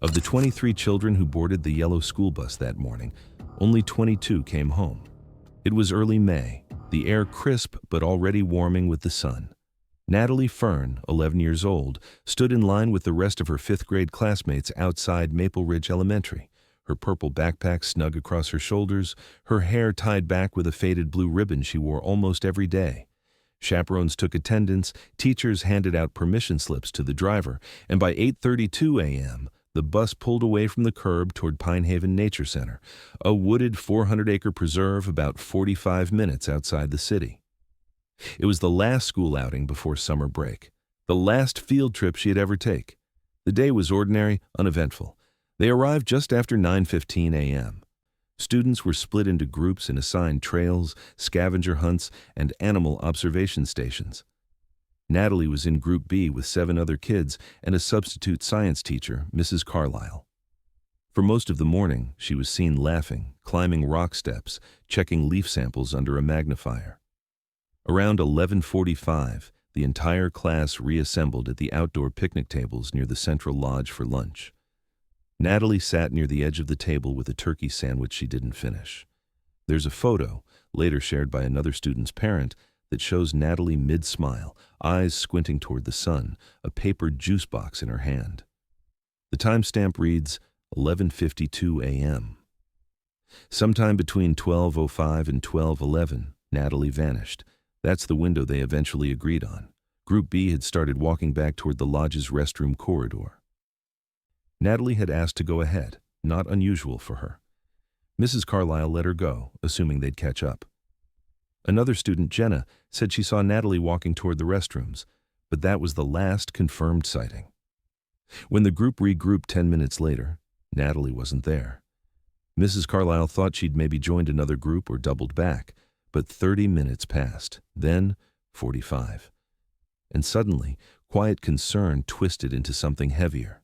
Of the 23 children who boarded the yellow school bus that morning, only 22 came home. It was early May, the air crisp but already warming with the sun. Natalie Fern, 11 years old, stood in line with the rest of her fifth-grade classmates outside Maple Ridge Elementary, her purple backpack snug across her shoulders, her hair tied back with a faded blue ribbon she wore almost every day. Chaperones took attendance, teachers handed out permission slips to the driver, and by 8:32 a.m., the bus pulled away from the curb toward Pine Haven Nature Center, a wooded 400-acre preserve about 45 minutes outside the city. It was the last school outing before summer break, the last field trip she'd ever take. The day was ordinary, uneventful. They arrived just after 9:15 a.m. Students were split into groups and assigned trails, scavenger hunts, and animal observation stations. Natalie was in Group B with 7 other kids and a substitute science teacher, Mrs. Carlisle. For most of the morning, she was seen laughing, climbing rock steps, checking leaf samples under a magnifier. Around 11:45, the entire class reassembled at the outdoor picnic tables near the central lodge for lunch. Natalie sat near the edge of the table with a turkey sandwich she didn't finish. There's a photo, later shared by another student's parent, that shows Natalie mid-smile, eyes squinting toward the sun, a paper juice box in her hand. The timestamp reads 11:52 a.m. Sometime between 12:05 and 12:11, Natalie vanished. That's the window they eventually agreed on. Group B had started walking back toward the lodge's restroom corridor. Natalie had asked to go ahead, not unusual for her. Mrs. Carlisle let her go, assuming they'd catch up. Another student, Jenna, said she saw Natalie walking toward the restrooms, but that was the last confirmed sighting. When the group regrouped 10 minutes later, Natalie wasn't there. Mrs. Carlisle thought she'd maybe joined another group or doubled back, but 30 minutes passed, then 45. And suddenly, quiet concern twisted into something heavier.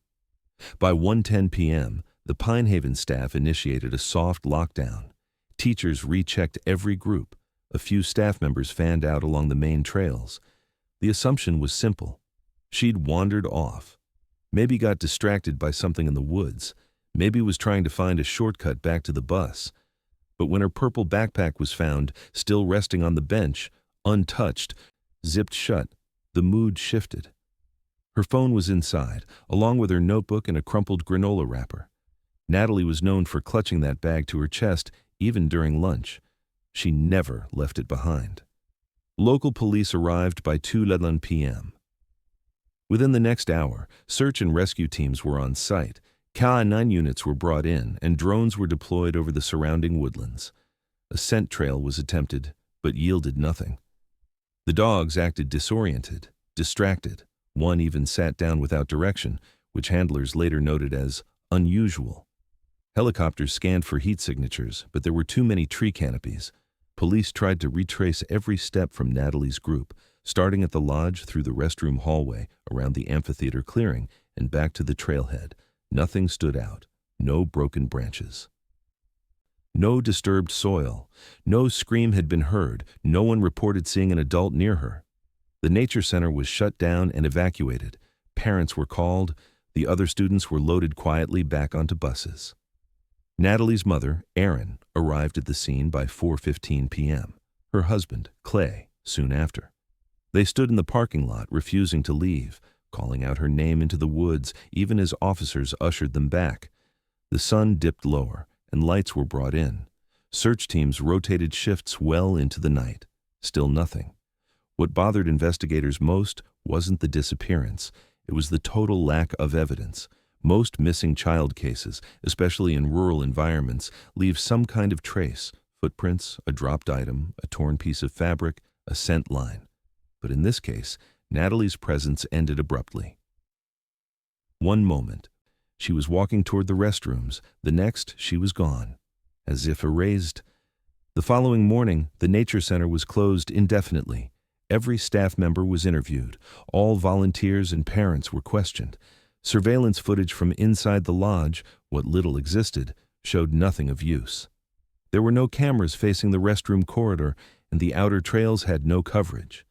By 1:10 p.m., the Pine Haven staff initiated a soft lockdown. Teachers rechecked every group. A few staff members fanned out along the main trails. The assumption was simple. She'd wandered off. Maybe got distracted by something in the woods. Maybe was trying to find a shortcut back to the bus. But when her purple backpack was found, still resting on the bench, untouched, zipped shut, the mood shifted. Her phone was inside, along with her notebook and a crumpled granola wrapper. Natalie was known for clutching that bag to her chest, even during lunch. She never left it behind. Local police arrived by 2:11 p.m. Within the next hour, search and rescue teams were on site. K9 units were brought in, and drones were deployed over the surrounding woodlands. A scent trail was attempted, but yielded nothing. The dogs acted disoriented, distracted. One even sat down without direction, which handlers later noted as unusual. Helicopters scanned for heat signatures, but there were too many tree canopies. Police tried to retrace every step from Natalie's group, starting at the lodge through the restroom hallway, around the amphitheater clearing, and back to the trailhead. Nothing stood out. No broken branches. No disturbed soil. No scream had been heard. No one reported seeing an adult near her. The nature center was shut down and evacuated. Parents were called. The other students were loaded quietly back onto buses. Natalie's mother, Erin, arrived at the scene by 4:15 p.m. Her husband, Clay, soon after. They stood in the parking lot, refusing to leave, calling out her name into the woods even as officers ushered them back. The sun dipped lower, and lights were brought in. Search teams rotated shifts well into the night. Still nothing. What bothered investigators most wasn't the disappearance. It was the total lack of evidence. Most missing child cases, especially in rural environments, leave some kind of trace: footprints, a dropped item, a torn piece of fabric, a scent line. But in this case, Natalie's presence ended abruptly. One moment, she was walking toward the restrooms. The next, she was gone, as if erased. The following morning, the Nature Center was closed indefinitely. Every staff member was interviewed. All volunteers and parents were questioned. Surveillance footage from inside the lodge, what little existed, showed nothing of use. There were no cameras facing the restroom corridor, and the outer trails had no coverage.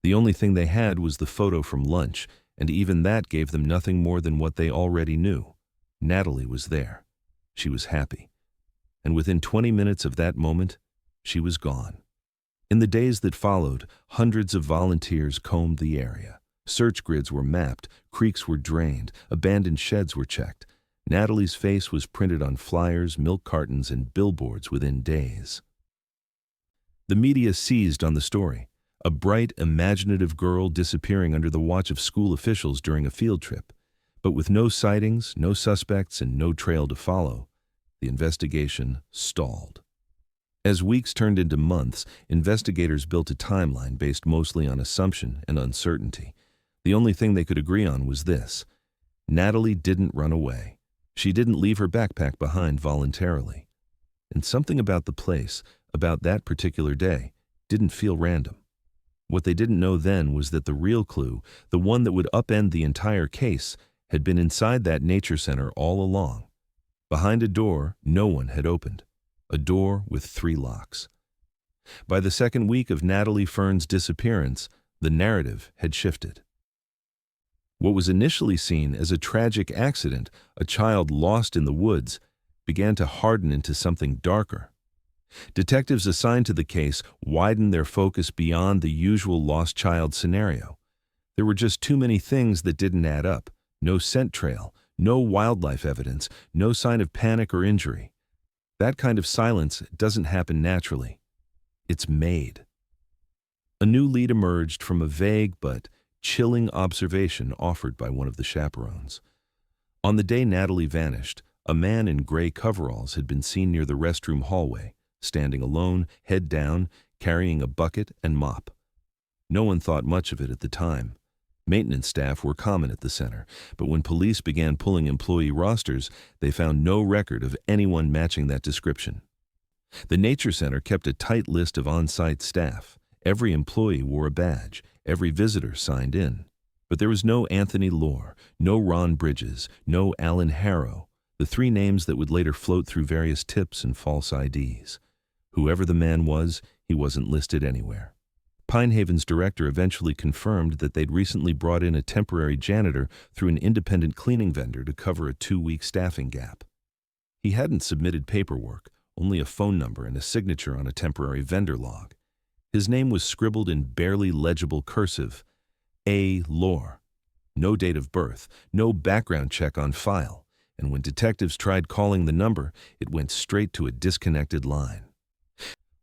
The only thing they had was the photo from lunch, and even that gave them nothing more than what they already knew. Natalie was there. She was happy. And within 20 minutes of that moment, she was gone. In the days that followed, hundreds of volunteers combed the area. Search grids were mapped, creeks were drained, abandoned sheds were checked. Natalie's face was printed on flyers, milk cartons, and billboards within days. The media seized on the story. A bright, imaginative girl disappearing under the watch of school officials during a field trip. But with no sightings, no suspects, and no trail to follow, the investigation stalled. As weeks turned into months, investigators built a timeline based mostly on assumption and uncertainty. The only thing they could agree on was this: Natalie didn't run away. She didn't leave her backpack behind voluntarily. And something about the place, about that particular day, didn't feel random. What they didn't know then was that the real clue, the one that would upend the entire case, had been inside that nature center all along. Behind a door no one had opened. A door with 3 locks. By the second week of Natalie Fern's disappearance, the narrative had shifted. What was initially seen as a tragic accident, a child lost in the woods, began to harden into something darker. Detectives assigned to the case widened their focus beyond the usual lost child scenario. There were just too many things that didn't add up. No scent trail, no wildlife evidence, no sign of panic or injury. That kind of silence doesn't happen naturally. It's made. A new lead emerged from a vague but chilling observation offered by one of the chaperones. On the day Natalie vanished, a man in gray coveralls had been seen near the restroom hallway, standing alone, head down, carrying a bucket and mop. No one thought much of it at the time. Maintenance staff were common at the center, but when police began pulling employee rosters, they found no record of anyone matching that description. The Nature Center kept a tight list of on-site staff. Every employee wore a badge. Every visitor signed in. But there was no Anthony Lohr, no Ron Bridges, no Alan Harrow, the 3 names that would later float through various tips and false IDs. Whoever the man was, he wasn't listed anywhere. Pinehaven's director eventually confirmed that they'd recently brought in a temporary janitor through an independent cleaning vendor to cover a 2-week staffing gap. He hadn't submitted paperwork, only a phone number and a signature on a temporary vendor log. His name was scribbled in barely legible cursive, A. Lohr. No date of birth, no background check on file, and when detectives tried calling the number, it went straight to a disconnected line.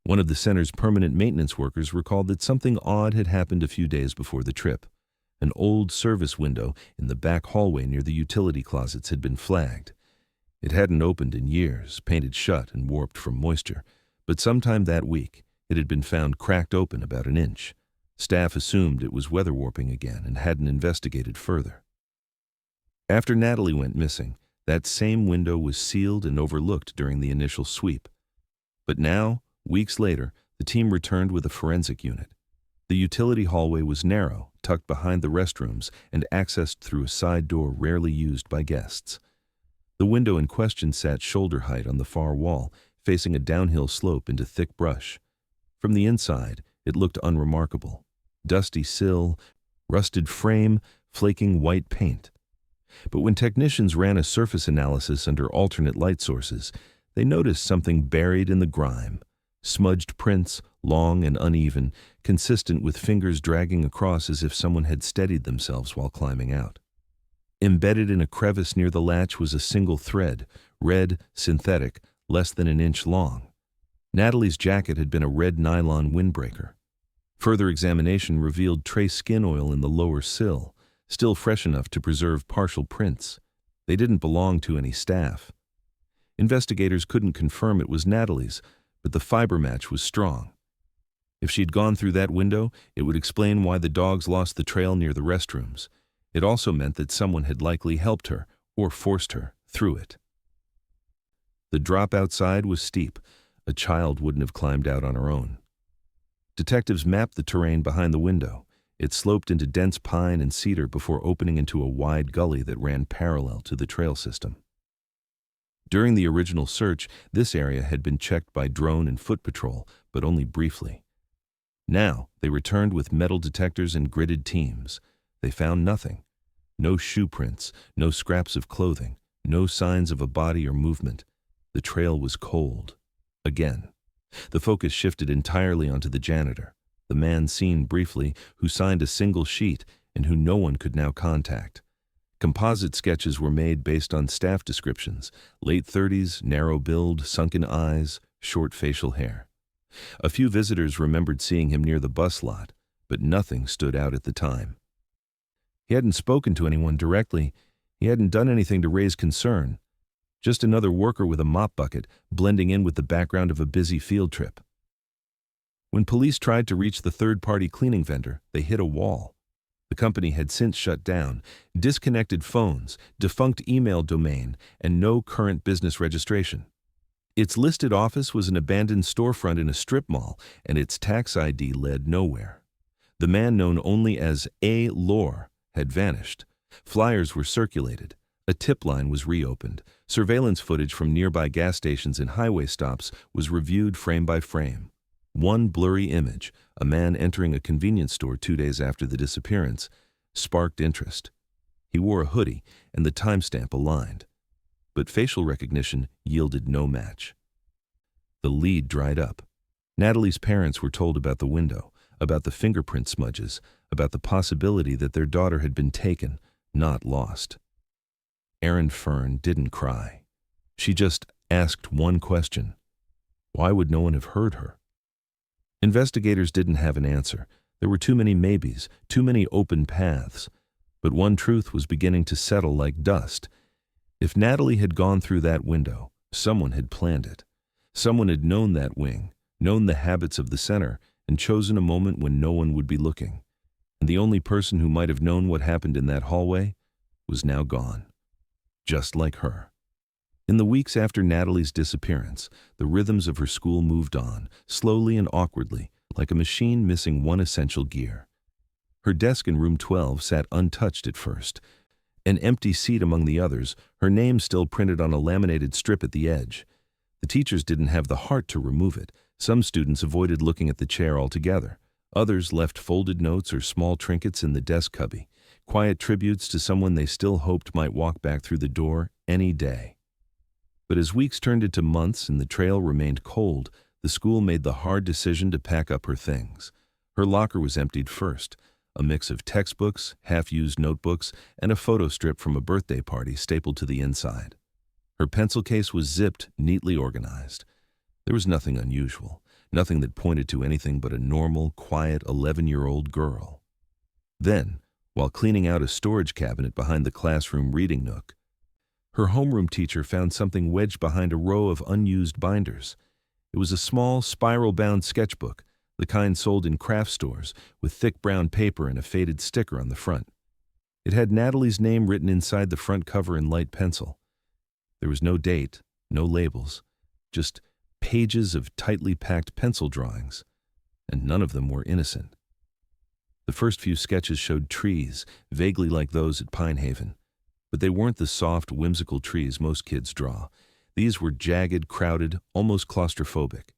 One of the center's permanent maintenance workers recalled that something odd had happened a few days before the trip. An old service window in the back hallway near the utility closets had been flagged. It hadn't opened in years, painted shut and warped from moisture, but sometime that week, it had been found cracked open about an inch. Staff assumed it was weather warping again and hadn't investigated further. After Natalie went missing, that same window was sealed and overlooked during the initial sweep. But now, weeks later, the team returned with a forensic unit. The utility hallway was narrow, tucked behind the restrooms, and accessed through a side door rarely used by guests. The window in question sat shoulder height on the far wall, facing a downhill slope into thick brush. From the inside, it looked unremarkable. Dusty sill, rusted frame, flaking white paint. But when technicians ran a surface analysis under alternate light sources, they noticed something buried in the grime. Smudged prints, long and uneven, consistent with fingers dragging across as if someone had steadied themselves while climbing out. Embedded in a crevice near the latch was a single thread, red, synthetic, less than an inch long. Natalie's jacket had been a red nylon windbreaker. Further examination revealed trace skin oil in the lower sill, still fresh enough to preserve partial prints. They didn't belong to any staff. Investigators couldn't confirm it was Natalie's, but the fiber match was strong. If she'd gone through that window, it would explain why the dogs lost the trail near the restrooms. It also meant that someone had likely helped her, or forced her, through it. The drop outside was steep. A child wouldn't have climbed out on her own. Detectives mapped the terrain behind the window. It sloped into dense pine and cedar before opening into a wide gully that ran parallel to the trail system. During the original search, this area had been checked by drone and foot patrol, but only briefly. Now, they returned with metal detectors and gridded teams. They found nothing. No shoe prints, no scraps of clothing, No signs of a body or movement. The trail was cold. Again. The focus shifted entirely onto the janitor, the man seen briefly, who signed a single sheet and who no one could now contact. Composite sketches were made based on staff descriptions: late 30s, narrow build, sunken eyes, short facial hair. A few visitors remembered seeing him near the bus lot, but nothing stood out at the time. He hadn't spoken to anyone directly. He hadn't done anything to raise concern. Just another worker with a mop bucket, blending in with the background of a busy field trip. When police tried to reach the third-party cleaning vendor, they hit a wall. The company had since shut down, disconnected phones, defunct email domain, and no current business registration. Its listed office was an abandoned storefront in a strip mall, and its tax ID led nowhere. The man known only as A. Lore had vanished. Flyers were circulated. A tip line was reopened. Surveillance footage from nearby gas stations and highway stops was reviewed frame by frame. One blurry image, a man entering a convenience store 2 days after the disappearance, sparked interest. He wore a hoodie, and the timestamp aligned. But facial recognition yielded no match. The lead dried up. Natalie's parents were told about the window, about the fingerprint smudges, about the possibility that their daughter had been taken, not lost. Erin Fern didn't cry. She just asked one question. Why would no one have heard her? Investigators didn't have an answer. There were too many maybes, too many open paths. But one truth was beginning to settle like dust. If Natalie had gone through that window, someone had planned it. Someone had known that wing, known the habits of the center, and chosen a moment when no one would be looking. And the only person who might have known what happened in that hallway was now gone. Just like her. In the weeks after Natalie's disappearance, the rhythms of her school moved on, slowly and awkwardly, like a machine missing one essential gear. Her desk in room 12 sat untouched at first. An empty seat among the others, her name still printed on a laminated strip at the edge. The teachers didn't have the heart to remove it. Some students avoided looking at the chair altogether. Others left folded notes or small trinkets in the desk cubby, quiet tributes to someone they still hoped might walk back through the door any day. But as weeks turned into months and the trail remained cold, the school made the hard decision to pack up her things. Her locker was emptied first, a mix of textbooks, half-used notebooks, and a photo strip from a birthday party stapled to the inside. Her pencil case was zipped, neatly organized. There was nothing unusual, nothing that pointed to anything but a normal, quiet 11-year-old girl. Then, while cleaning out a storage cabinet behind the classroom reading nook, her homeroom teacher found something wedged behind a row of unused binders. It was a small, spiral-bound sketchbook, the kind sold in craft stores, with thick brown paper and a faded sticker on the front. It had Natalie's name written inside the front cover in light pencil. There was no date, no labels, just pages of tightly packed pencil drawings, and none of them were innocent. The first few sketches showed trees, vaguely like those at Pine Haven. But they weren't the soft, whimsical trees most kids draw. These were jagged, crowded, almost claustrophobic.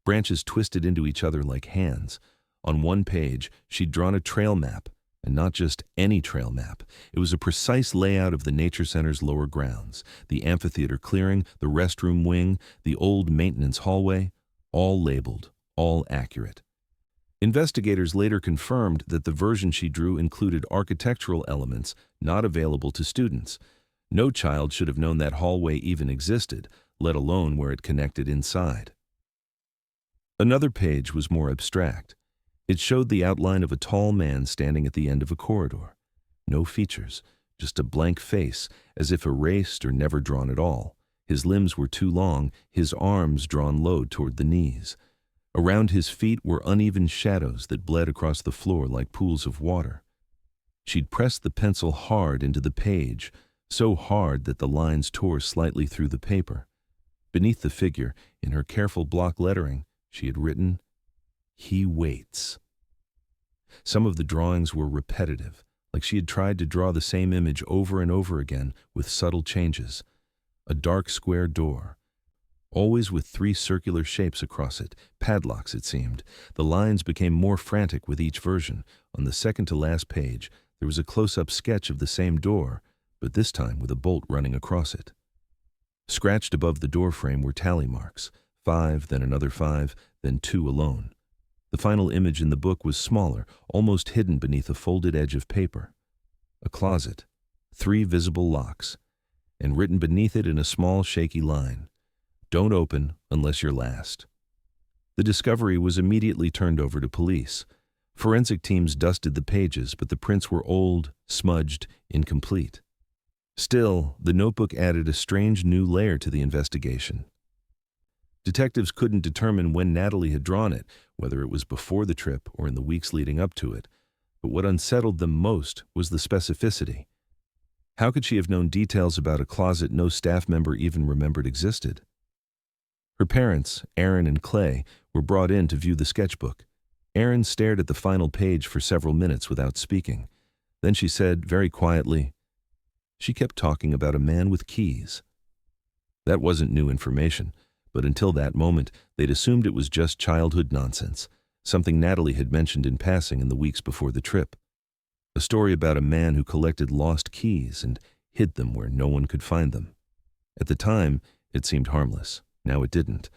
Branches twisted into each other like hands. On one page, she'd drawn a trail map, and not just any trail map. It was a precise layout of the Nature Center's lower grounds, the amphitheater clearing, the restroom wing, the old maintenance hallway, all labeled, all accurate. Investigators later confirmed that the version she drew included architectural elements not available to students. No child should have known that hallway even existed, let alone where it connected inside. Another page was more abstract. It showed the outline of a tall man standing at the end of a corridor. No features, just a blank face, as if erased or never drawn at all. His limbs were too long, his arms drawn low toward the knees. Around his feet were uneven shadows that bled across the floor like pools of water. She'd pressed the pencil hard into the page, so hard that the lines tore slightly through the paper. Beneath the figure, in her careful block lettering, she had written, "He waits." Some of the drawings were repetitive, like she had tried to draw the same image over and over again with subtle changes. A dark square door, always with 3 circular shapes across it, padlocks it seemed. The lines became more frantic with each version. On the second-to-last page, there was a close-up sketch of the same door, but this time with a bolt running across it. Scratched above the doorframe were tally marks, 5, then another 5, then 2 alone. The final image in the book was smaller, almost hidden beneath a folded edge of paper. A closet, 3 visible locks, and written beneath it in a small, shaky line, "Don't open unless you're last." The discovery was immediately turned over to police. Forensic teams dusted the pages, but the prints were old, smudged, incomplete. Still, the notebook added a strange new layer to the investigation. Detectives couldn't determine when Natalie had drawn it, whether it was before the trip or in the weeks leading up to it, but what unsettled them most was the specificity. How could she have known details about a closet no staff member even remembered existed? Her parents, Aaron and Clay, were brought in to view the sketchbook. Aaron stared at the final page for several minutes without speaking. Then she said, very quietly, "She kept talking about a man with keys." That wasn't new information, but until that moment, they'd assumed it was just childhood nonsense, something Natalie had mentioned in passing in the weeks before the trip. A story about a man who collected lost keys and hid them where no one could find them. At the time, it seemed harmless. Now it didn't.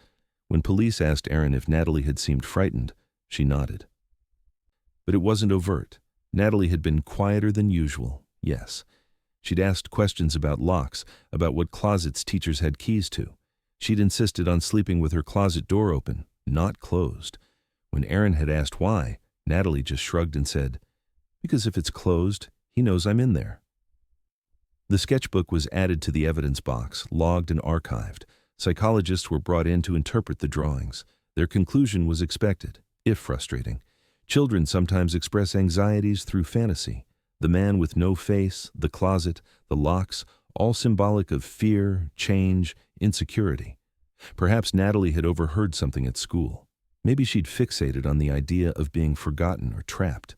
When police asked Aaron if Natalie had seemed frightened, she nodded. But it wasn't overt. Natalie had been quieter than usual, yes. She'd asked questions about locks, about what closets teachers had keys to. She'd insisted on sleeping with her closet door open, not closed. When Aaron had asked why, Natalie just shrugged and said, "Because if it's closed, he knows I'm in there." The sketchbook was added to the evidence box, logged and archived. Psychologists were brought in to interpret the drawings. Their conclusion was expected, if frustrating. Children sometimes express anxieties through fantasy. The man with no face, the closet, the locks, all symbolic of fear, change, insecurity. Perhaps Natalie had overheard something at school. Maybe she'd fixated on the idea of being forgotten or trapped.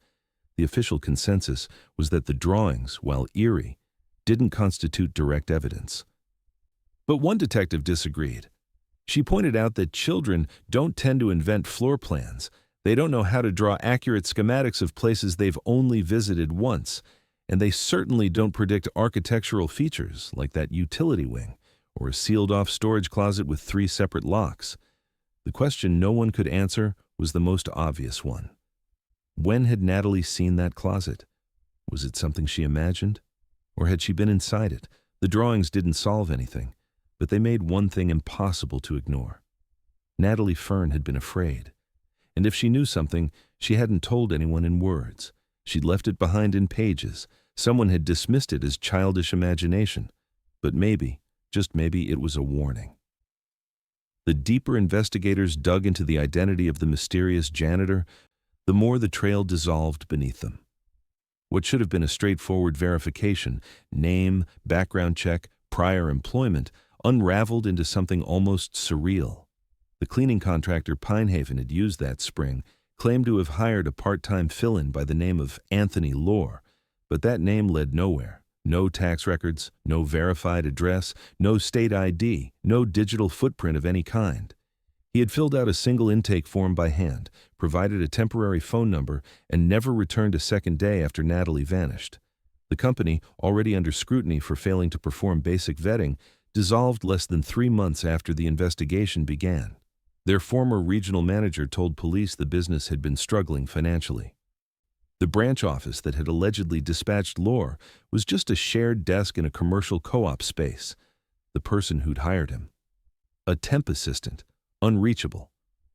The official consensus was that the drawings, while eerie, didn't constitute direct evidence. But one detective disagreed. She pointed out that children don't tend to invent floor plans. They don't know how to draw accurate schematics of places they've only visited once, and they certainly don't predict architectural features like that utility wing or a sealed-off storage closet with 3 separate locks. The question no one could answer was the most obvious one. When had Natalie seen that closet? Was it something she imagined? Or had she been inside it? The drawings didn't solve anything, but they made one thing impossible to ignore. Natalie Fern had been afraid. And if she knew something, she hadn't told anyone in words. She'd left it behind in pages. Someone had dismissed it as childish imagination. But maybe, just maybe, it was a warning. The deeper investigators dug into the identity of the mysterious janitor, the more the trail dissolved beneath them. What should have been a straightforward verification, name, background check, prior employment, unraveled into something almost surreal. The cleaning contractor Pinehaven had used that spring, claimed to have hired a part-time fill-in by the name of Anthony Lohr, but that name led nowhere. No tax records, no verified address, no state ID, no digital footprint of any kind. He had filled out a single intake form by hand, provided a temporary phone number, and never returned a second day after Natalie vanished. The company, already under scrutiny for failing to perform basic vetting, dissolved less than 3 months after the investigation began. Their former regional manager told police the business had been struggling financially. The branch office that had allegedly dispatched Lohr was just a shared desk in a commercial co-op space. The person who'd hired him. A temp assistant, unreachable.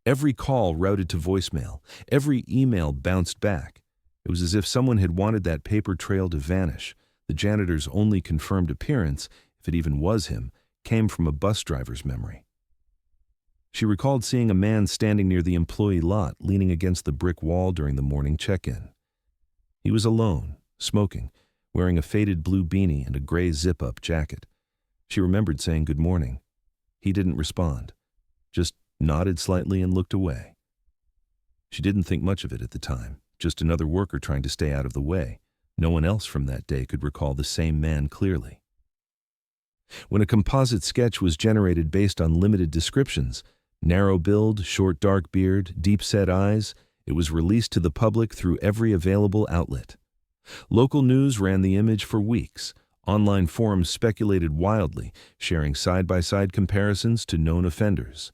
Every call routed to voicemail. Every email bounced back. It was as if someone had wanted that paper trail to vanish. The janitor's only confirmed appearance, if it even was him, came from a bus driver's memory. She recalled seeing a man standing near the employee lot, leaning against the brick wall during the morning check-in. He was alone, smoking, wearing a faded blue beanie and a gray zip-up jacket. She remembered saying good morning. He didn't respond, just nodded slightly and looked away. She didn't think much of it at the time, just another worker trying to stay out of the way. No one else from that day could recall the same man clearly. When a composite sketch was generated based on limited descriptions, narrow build, short dark beard, deep-set eyes, it was released to the public through every available outlet. Local news ran the image for weeks. Online forums speculated wildly, sharing side-by-side comparisons to known offenders.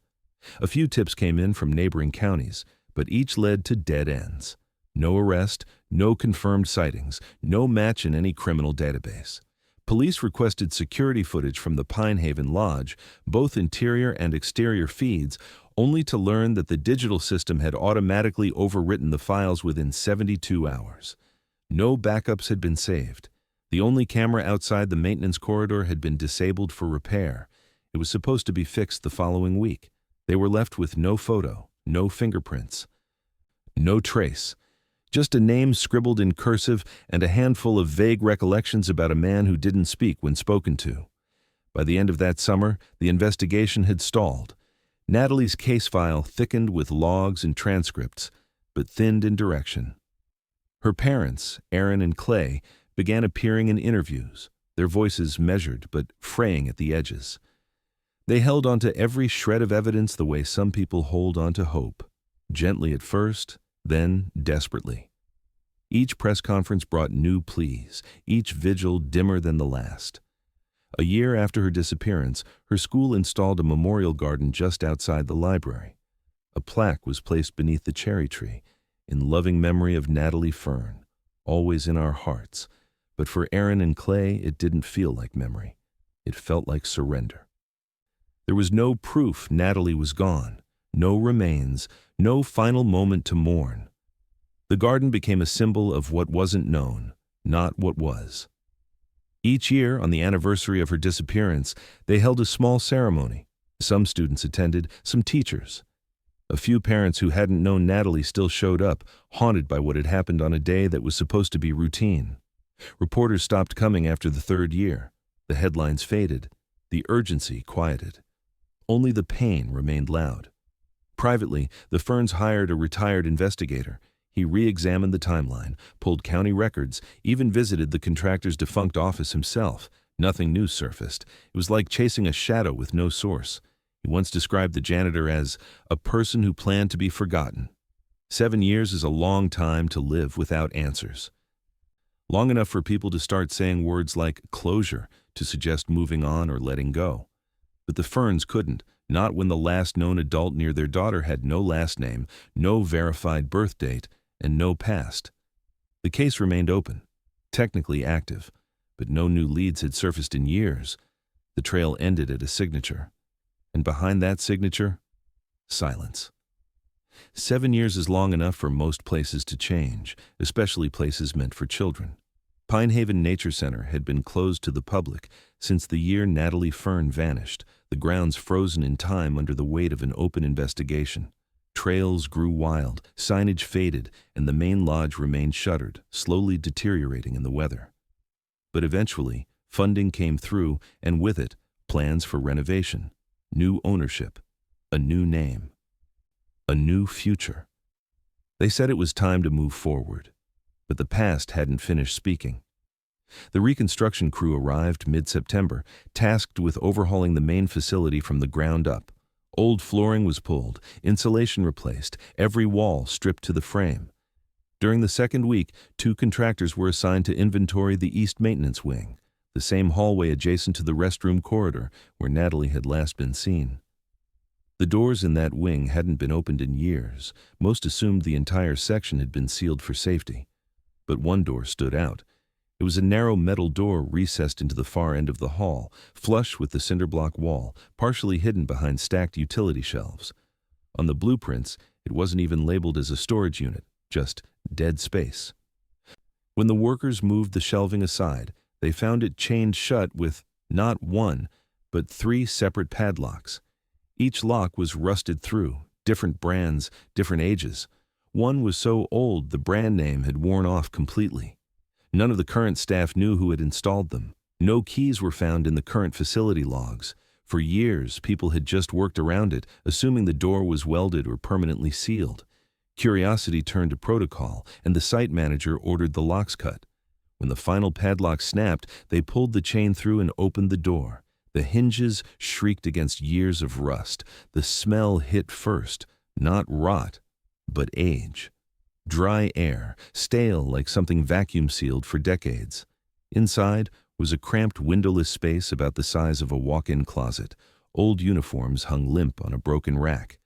A few tips came in from neighboring counties, but each led to dead ends. No arrest, no confirmed sightings, no match in any criminal database. Police requested security footage from the Pine Haven Lodge, both interior and exterior feeds, only to learn that the digital system had automatically overwritten the files within 72 hours. No backups had been saved. The only camera outside the maintenance corridor had been disabled for repair. It was supposed to be fixed the following week. They were left with no photo, no fingerprints, no trace. Just a name scribbled in cursive and a handful of vague recollections about a man who didn't speak when spoken to. By the end of that summer, the investigation had stalled. Natalie's case file thickened with logs and transcripts, but thinned in direction. Her parents, Aaron and Clay, began appearing in interviews, their voices measured but fraying at the edges. They held onto every shred of evidence the way some people hold onto hope, gently at first, then desperately. Each press conference brought new pleas, each vigil dimmer than the last. A year after her disappearance, her school installed a memorial garden just outside the library. A plaque was placed beneath the cherry tree, in loving memory of Natalie Fern, always in our hearts. But for Aaron and Clay, it didn't feel like memory. It felt like surrender. There was no proof Natalie was gone, no remains, no final moment to mourn. The garden became a symbol of what wasn't known, not what was. Each year, on the anniversary of her disappearance, they held a small ceremony. Some students attended, some teachers. A few parents who hadn't known Natalie still showed up, haunted by what had happened on a day that was supposed to be routine. Reporters stopped coming after the third year. The headlines faded, the urgency quieted. Only the pain remained loud. Privately, the Ferns hired a retired investigator. He re-examined the timeline, pulled county records, even visited the contractor's defunct office himself. Nothing new surfaced. It was like chasing a shadow with no source. He once described the janitor as a person who planned to be forgotten. 7 years is a long time to live without answers. Long enough for people to start saying words like closure to suggest moving on or letting go. But the Ferns couldn't, not when the last known adult near their daughter had no last name, no verified birth date, and no past. The case remained open, technically active, but no new leads had surfaced in years. The trail ended at a signature. And behind that signature, silence. 7 years is long enough for most places to change, especially places meant for children. Pine Haven Nature Center had been closed to the public since the year Natalie Fern vanished, the grounds frozen in time under the weight of an open investigation. Trails grew wild, signage faded, and the main lodge remained shuttered, slowly deteriorating in the weather. But eventually, funding came through, and with it, plans for renovation, new ownership, a new name, a new future. They said it was time to move forward, but the past hadn't finished speaking. The reconstruction crew arrived mid-September, tasked with overhauling the main facility from the ground up. Old flooring was pulled, insulation replaced, every wall stripped to the frame. During the second week, 2 contractors were assigned to inventory the East Maintenance Wing, the same hallway adjacent to the restroom corridor where Natalie had last been seen. The doors in that wing hadn't been opened in years. Most assumed the entire section had been sealed for safety. But one door stood out. It was a narrow metal door recessed into the far end of the hall, flush with the cinderblock wall, partially hidden behind stacked utility shelves. On the blueprints, it wasn't even labeled as a storage unit, just dead space. When the workers moved the shelving aside, they found it chained shut with not 1, but 3 separate padlocks. Each lock was rusted through, different brands, different ages. One was so old the brand name had worn off completely. None of the current staff knew who had installed them. No keys were found in the current facility logs. For years, people had just worked around it, assuming the door was welded or permanently sealed. Curiosity turned to protocol, and the site manager ordered the locks cut. When the final padlock snapped, they pulled the chain through and opened the door. The hinges shrieked against years of rust. The smell hit first, not rot, but age. Dry air, stale like something vacuum-sealed for decades. Inside was a cramped windowless space about the size of a walk-in closet. Old uniforms hung limp on a broken rack.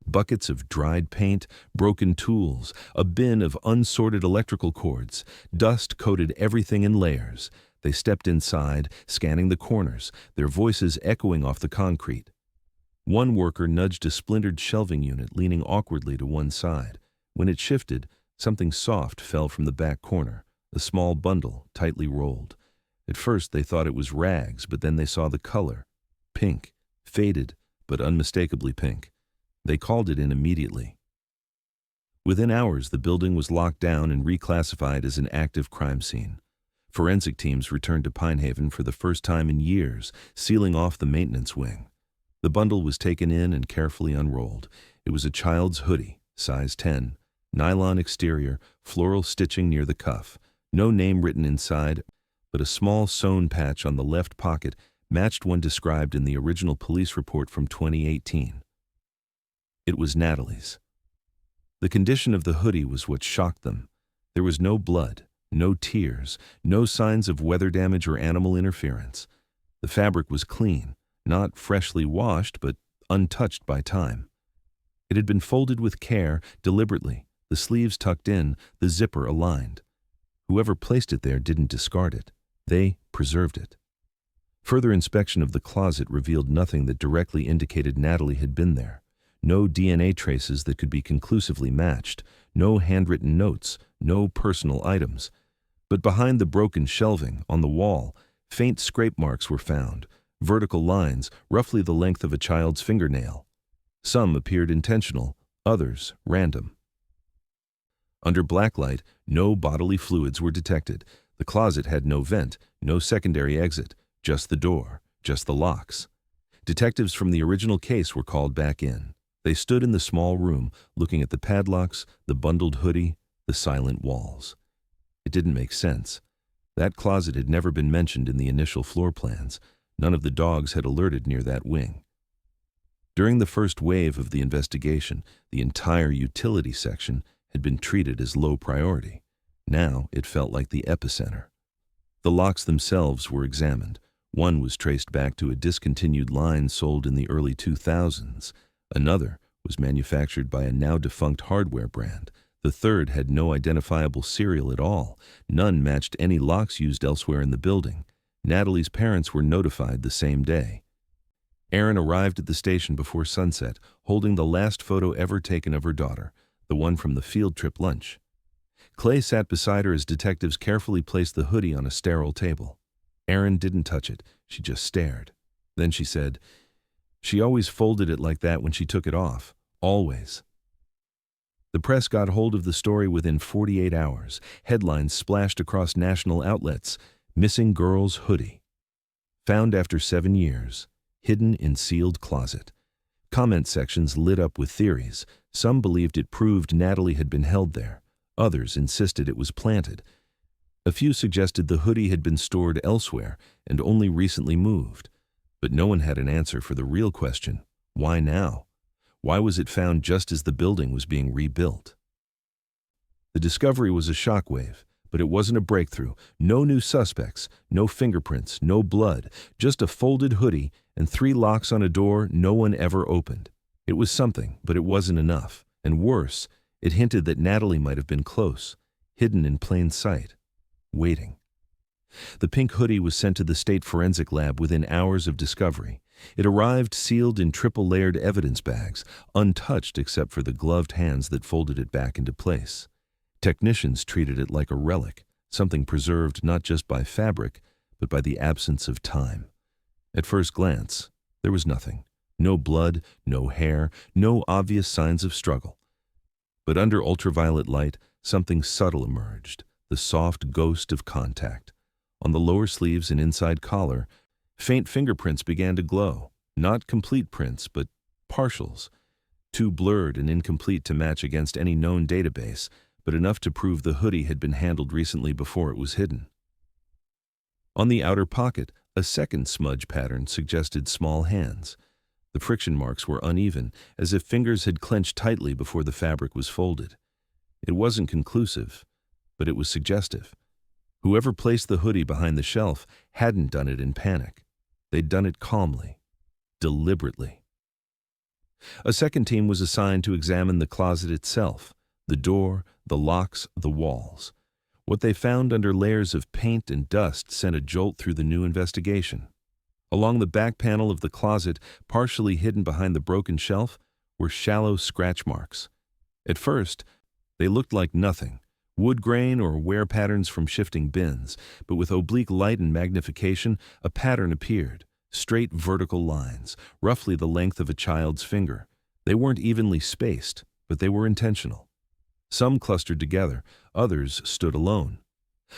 Buckets of dried paint, broken tools, a bin of unsorted electrical cords. Dust coated everything in layers. They stepped inside, scanning the corners, their voices echoing off the concrete. One worker nudged a splintered shelving unit, leaning awkwardly to one side. When it shifted, something soft fell from the back corner, a small bundle, tightly rolled. At first they thought it was rags, but then they saw the color. Pink, faded, but unmistakably pink. They called it in immediately. Within hours, the building was locked down and reclassified as an active crime scene. Forensic teams returned to Pinehaven for the first time in years, sealing off the maintenance wing. The bundle was taken in and carefully unrolled. It was a child's hoodie, size 10, nylon exterior, floral stitching near the cuff. No name written inside, but a small sewn patch on the left pocket matched one described in the original police report from 2018. It was Natalie's. The condition of the hoodie was what shocked them. There was no blood, no tears, no signs of weather damage or animal interference. The fabric was clean, not freshly washed, but untouched by time. It had been folded with care, deliberately, the sleeves tucked in, the zipper aligned. Whoever placed it there didn't discard it. They preserved it. Further inspection of the closet revealed nothing that directly indicated Natalie had been there. No DNA traces that could be conclusively matched, no handwritten notes, no personal items. But behind the broken shelving, on the wall, faint scrape marks were found, vertical lines roughly the length of a child's fingernail. Some appeared intentional, others random. Under blacklight, no bodily fluids were detected. The closet had no vent, no secondary exit, just the door, just the locks. Detectives from the original case were called back in. They stood in the small room, looking at the padlocks, the bundled hoodie, the silent walls. It didn't make sense. That closet had never been mentioned in the initial floor plans. None of the dogs had alerted near that wing. During the first wave of the investigation, the entire utility section had been treated as low priority. Now it felt like the epicenter. The locks themselves were examined. One was traced back to a discontinued line sold in the early 2000s. Another was manufactured by a now-defunct hardware brand. The third had no identifiable serial at all. None matched any locks used elsewhere in the building. Natalie's parents were notified the same day. Erin arrived at the station before sunset, holding the last photo ever taken of her daughter, the one from the field trip lunch. Clay sat beside her as detectives carefully placed the hoodie on a sterile table. Erin didn't touch it. She just stared. Then she said, "She always folded it like that when she took it off. Always." The press got hold of the story within 48 hours. Headlines splashed across national outlets. Missing girl's hoodie. Found after 7 years. Hidden in sealed closet. Comment sections lit up with theories. Some believed it proved Natalie had been held there. Others insisted it was planted. A few suggested the hoodie had been stored elsewhere and only recently moved. But no one had an answer for the real question: why now? Why was it found just as the building was being rebuilt? The discovery was a shockwave, but it wasn't a breakthrough. No new suspects, no fingerprints, no blood, just a folded hoodie and 3 locks on a door no one ever opened. It was something, but it wasn't enough. And worse, it hinted that Natalie might have been close, hidden in plain sight, waiting. The pink hoodie was sent to the state forensic lab within hours of discovery. It arrived sealed in triple-layered evidence bags, untouched except for the gloved hands that folded it back into place. Technicians treated it like a relic, something preserved not just by fabric, but by the absence of time. At first glance, there was nothing. No blood, no hair, no obvious signs of struggle. But under ultraviolet light, something subtle emerged, the soft ghost of contact. On the lower sleeves and inside collar, faint fingerprints began to glow. Not complete prints, but partials. Too blurred and incomplete to match against any known database, but enough to prove the hoodie had been handled recently before it was hidden. On the outer pocket, a second smudge pattern suggested small hands. The friction marks were uneven, as if fingers had clenched tightly before the fabric was folded. It wasn't conclusive, but it was suggestive. Whoever placed the hoodie behind the shelf hadn't done it in panic. They'd done it calmly, deliberately. A second team was assigned to examine the closet itself, the door, the locks, the walls. What they found under layers of paint and dust sent a jolt through the new investigation. Along the back panel of the closet, partially hidden behind the broken shelf, were shallow scratch marks. At first, they looked like nothing, wood grain or wear patterns from shifting bins, but with oblique light and magnification, a pattern appeared. Straight vertical lines, roughly the length of a child's finger. They weren't evenly spaced, but they were intentional. Some clustered together, others stood alone.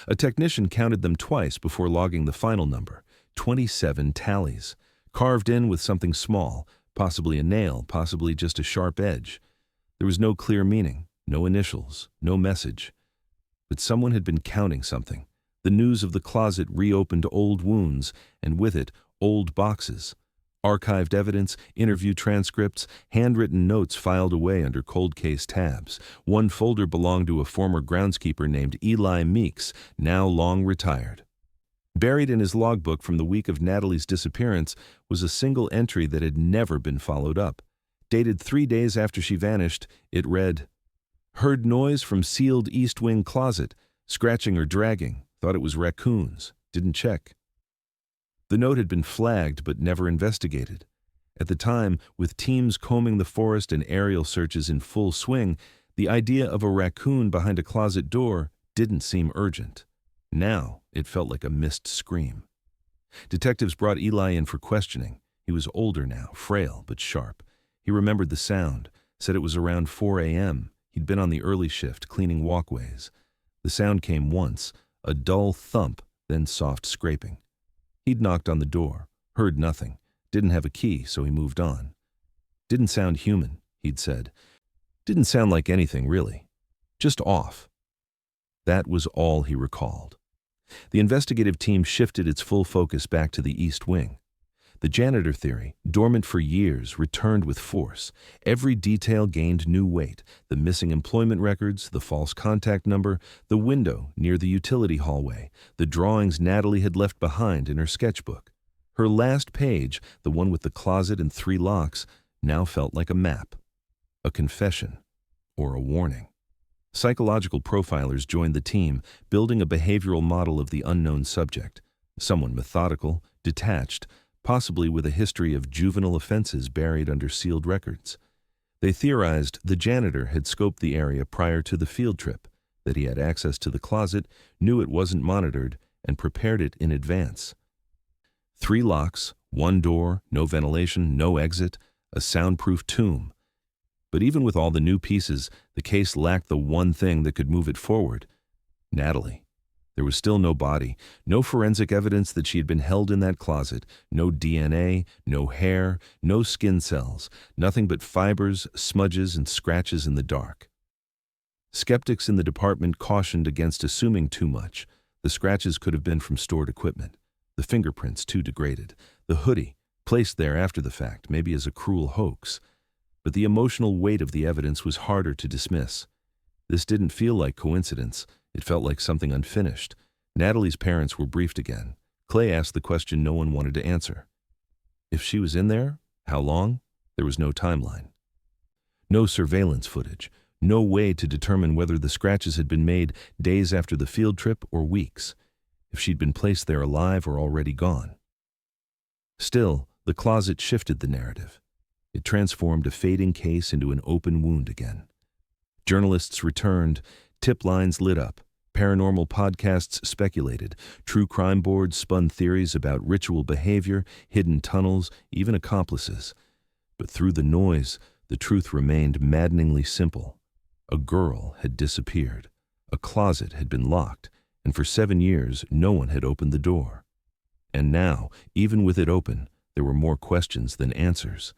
A technician counted them twice before logging the final number, 27 tallies, carved in with something small, possibly a nail, possibly just a sharp edge. There was no clear meaning, no initials, no message. But someone had been counting something. The news of the closet reopened old wounds, and with it, old boxes. Archived evidence, interview transcripts, handwritten notes filed away under cold case tabs. One folder belonged to a former groundskeeper named Eli Meeks, now long retired. Buried in his logbook from the week of Natalie's disappearance was a single entry that had never been followed up. Dated 3 days after she vanished, it read, "Heard noise from sealed east wing closet, scratching or dragging, thought it was raccoons, didn't check." The note had been flagged but never investigated. At the time, with teams combing the forest and aerial searches in full swing, the idea of a raccoon behind a closet door didn't seem urgent. Now, it felt like a missed scream. Detectives brought Eli in for questioning. He was older now, frail but sharp. He remembered the sound, said it was around 4 a.m. He'd been on the early shift, cleaning walkways. The sound came once, a dull thump, then soft scraping. He'd knocked on the door, heard nothing, didn't have a key, so he moved on. Didn't sound human, he'd said. Didn't sound like anything, really. Just off. That was all he recalled. The investigative team shifted its full focus back to the East Wing. The janitor theory, dormant for years, returned with force. Every detail gained new weight. The missing employment records, the false contact number, the window near the utility hallway, the drawings Natalie had left behind in her sketchbook. Her last page, the one with the closet and 3 locks, now felt like a map, a confession, or a warning. Psychological profilers joined the team, building a behavioral model of the unknown subject. Someone methodical, detached, possibly with a history of juvenile offenses buried under sealed records. They theorized the janitor had scoped the area prior to the field trip, that he had access to the closet, knew it wasn't monitored, and prepared it in advance. 3 locks, 1 door, no ventilation, no exit, a soundproof tomb. But even with all the new pieces, the case lacked the one thing that could move it forward: Natalie. There was still no body, no forensic evidence that she had been held in that closet, no DNA, no hair, no skin cells, nothing but fibers, smudges, and scratches in the dark. Skeptics in the department cautioned against assuming too much. The scratches could have been from stored equipment, the fingerprints too degraded, the hoodie, placed there after the fact, maybe as a cruel hoax. But the emotional weight of the evidence was harder to dismiss. This didn't feel like coincidence. It felt like something unfinished. Natalie's parents were briefed again. Clay asked the question no one wanted to answer. If she was in there, how long? There was no timeline. No surveillance footage. No way to determine whether the scratches had been made days after the field trip or weeks. If she'd been placed there alive or already gone. Still, the closet shifted the narrative. It transformed a fading case into an open wound again. Journalists returned. Tip lines lit up. Paranormal podcasts speculated. True crime boards spun theories about ritual behavior, hidden tunnels, even accomplices. But through the noise, the truth remained maddeningly simple. A girl had disappeared. A closet had been locked, and for 7 years, no one had opened the door. And now, even with it open, there were more questions than answers.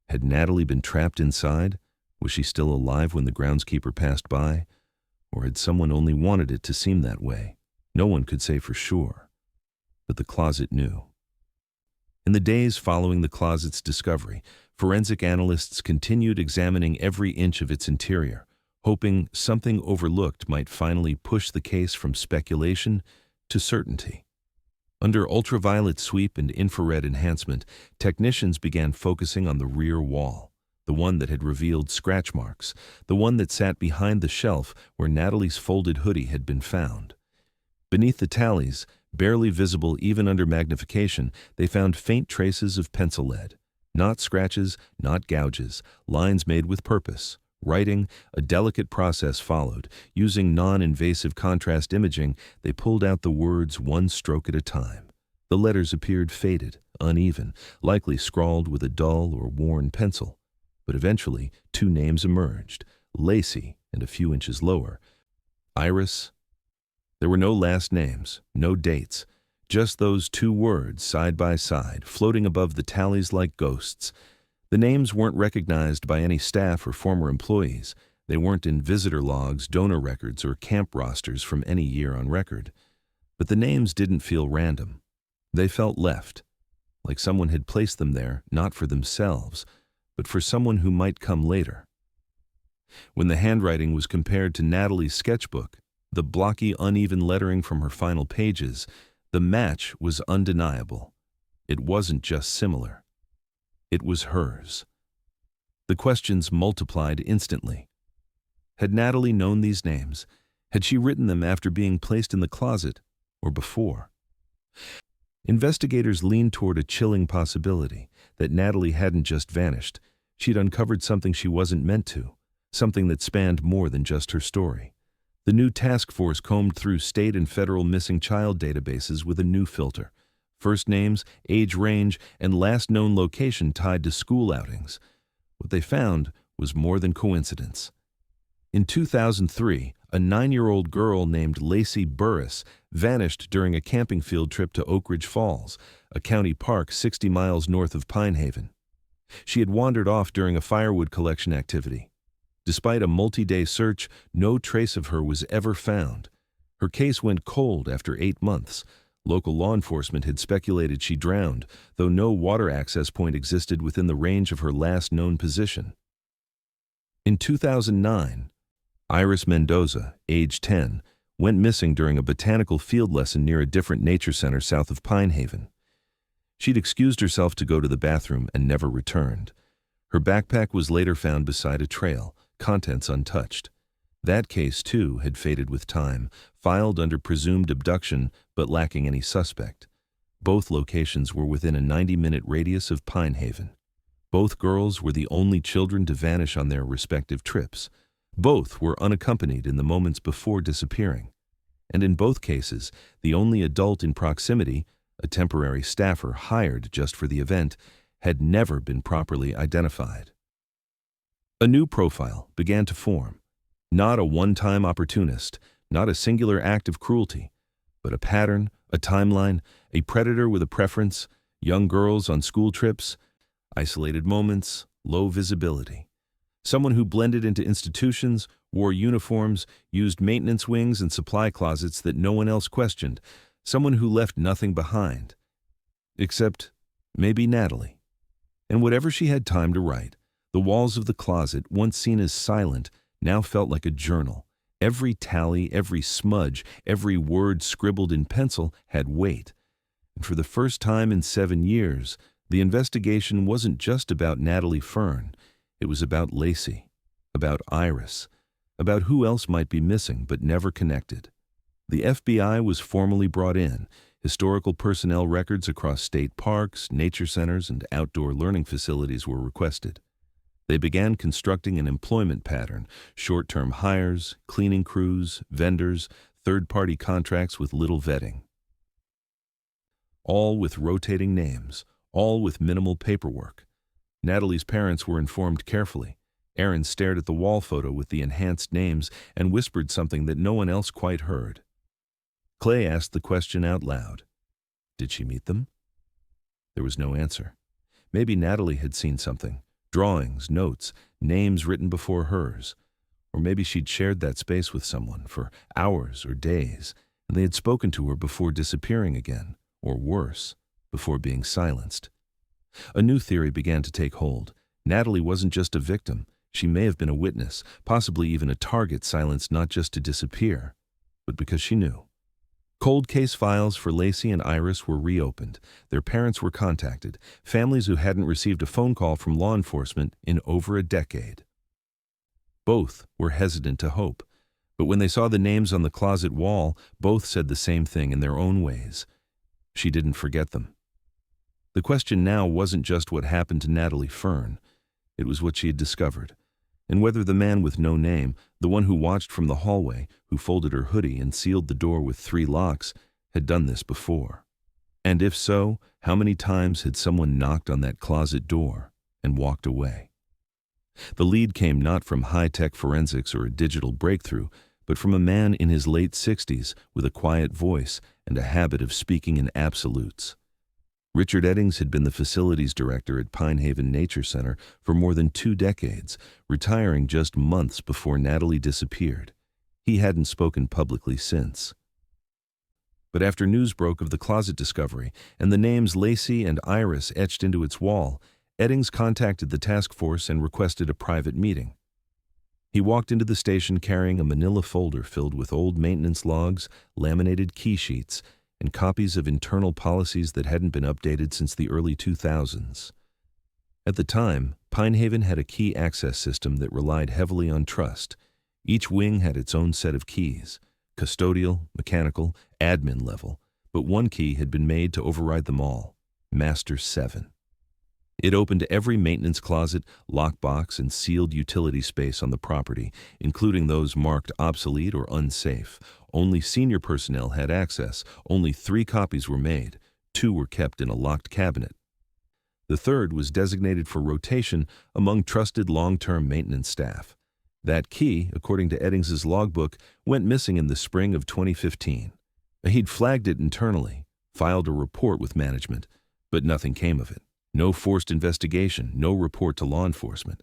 Had Natalie been trapped inside? Was she still alive when the groundskeeper passed by? Or had someone only wanted it to seem that way? No one could say for sure. But the closet knew. In the days following the closet's discovery, forensic analysts continued examining every inch of its interior, hoping something overlooked might finally push the case from speculation to certainty. Under ultraviolet sweep and infrared enhancement, technicians began focusing on the rear wall, the one that had revealed scratch marks, the one that sat behind the shelf where Natalie's folded hoodie had been found. Beneath the tallies, barely visible even under magnification, they found faint traces of pencil lead. Not scratches, not gouges, lines made with purpose. Writing, a delicate process followed. Using non-invasive contrast imaging, they pulled out the words one stroke at a time. The letters appeared faded, uneven, likely scrawled with a dull or worn pencil. But eventually, two names emerged, Lacey and a few inches lower, Iris. There were no last names, no dates, just those two words side by side, floating above the tallies like ghosts. The names weren't recognized by any staff or former employees. They weren't in visitor logs, donor records, or camp rosters from any year on record. But the names didn't feel random. They felt left, like someone had placed them there, not for themselves, but for someone who might come later. When the handwriting was compared to Natalie's sketchbook, the blocky, uneven lettering from her final pages, the match was undeniable. It wasn't just similar. It was hers. The questions multiplied instantly. Had Natalie known these names? Had she written them after being placed in the closet, or before? Investigators leaned toward a chilling possibility that Natalie hadn't just vanished. She'd uncovered something she wasn't meant to, something that spanned more than just her story. The new task force combed through state and federal missing child databases with a new filter. First names, age range, and last known location tied to school outings. What they found was more than coincidence. In 2003, a 9-year-old girl named Lacey Burris vanished during a camping field trip to Oak Ridge Falls, a county park 60 miles north of Pine Haven. She had wandered off during a firewood collection activity. Despite a multi-day search, no trace of her was ever found. Her case went cold after 8 months. Local law enforcement had speculated she drowned, though no water access point existed within the range of her last known position. In 2009, Iris Mendoza, age 10, went missing during a botanical field lesson near a different nature center south of Pine Haven. She'd excused herself to go to the bathroom and never returned. Her backpack was later found beside a trail, contents untouched. That case, too, had faded with time, filed under presumed abduction but lacking any suspect. Both locations were within a 90-minute radius of Pine Haven. Both girls were the only children to vanish on their respective trips. Both were unaccompanied in the moments before disappearing. And in both cases, the only adult in proximity, a temporary staffer hired just for the event, had never been properly identified. A new profile began to form. Not a one-time opportunist, not a singular act of cruelty, but a pattern, a timeline, a predator with a preference, young girls on school trips, isolated moments, low visibility. Someone who blended into institutions, wore uniforms, used maintenance wings and supply closets that no one else questioned. Someone who left nothing behind. Except maybe Natalie. And whatever she had time to write, the walls of the closet, once seen as silent, now felt like a journal. Every tally, every smudge, every word scribbled in pencil had weight. And for the first time in 7 years, the investigation wasn't just about Natalie Fern. It was about Lacey, about Iris, about who else might be missing but never connected. The FBI was formally brought in. Historical personnel records across state parks, nature centers, and outdoor learning facilities were requested. They began constructing an employment pattern, short-term hires, cleaning crews, vendors, third-party contracts with little vetting. All with rotating names, all with minimal paperwork. Natalie's parents were informed carefully. Aaron stared at the wall photo with the enhanced names and whispered something that no one else quite heard. Clay asked the question out loud. Did she meet them? There was no answer. Maybe Natalie had seen something. Drawings, notes, names written before hers. Or maybe she'd shared that space with someone for hours or days, and they had spoken to her before disappearing again, or worse, before being silenced. A new theory began to take hold. Natalie wasn't just a victim. She may have been a witness, possibly even a target silenced not just to disappear, but because she knew. Cold case files for Lacey and Iris were reopened. Their parents were contacted, families who hadn't received a phone call from law enforcement in over a decade. Both were hesitant to hope, but when they saw the names on the closet wall, both said the same thing in their own ways. She didn't forget them. The question now wasn't just what happened to Natalie Fern. It was what she had discovered, and whether the man with no name, the one who watched from the hallway, who folded her hoodie and sealed the door with 3 locks, had done this before. And if so, how many times had someone knocked on that closet door and walked away? The lead came not from high-tech forensics or a digital breakthrough, but from a man in his late 60s with a quiet voice and a habit of speaking in absolutes. Richard Eddings had been the facilities director at Pine Haven Nature Center for more than 2 decades, retiring just months before Natalie disappeared. He hadn't spoken publicly since. But after news broke of the closet discovery and the names Lacey and Iris etched into its wall, Eddings contacted the task force and requested a private meeting. He walked into the station carrying a manila folder filled with old maintenance logs, laminated key sheets, and copies of internal policies that hadn't been updated since the early 2000s. At the time, Pine Haven had a key access system that relied heavily on trust. Each wing had its own set of keys, custodial, mechanical, admin level, but one key had been made to override them all, Master 7. It opened every maintenance closet, lockbox, and sealed utility space on the property, including those marked obsolete or unsafe. Only senior personnel had access. Only 3 copies were made. 2 were kept in a locked cabinet. The third was designated for rotation among trusted long-term maintenance staff. That key, according to Eddings's logbook, went missing in the spring of 2015. He'd flagged it internally, filed a report with management, but nothing came of it. No forced investigation, no report to law enforcement.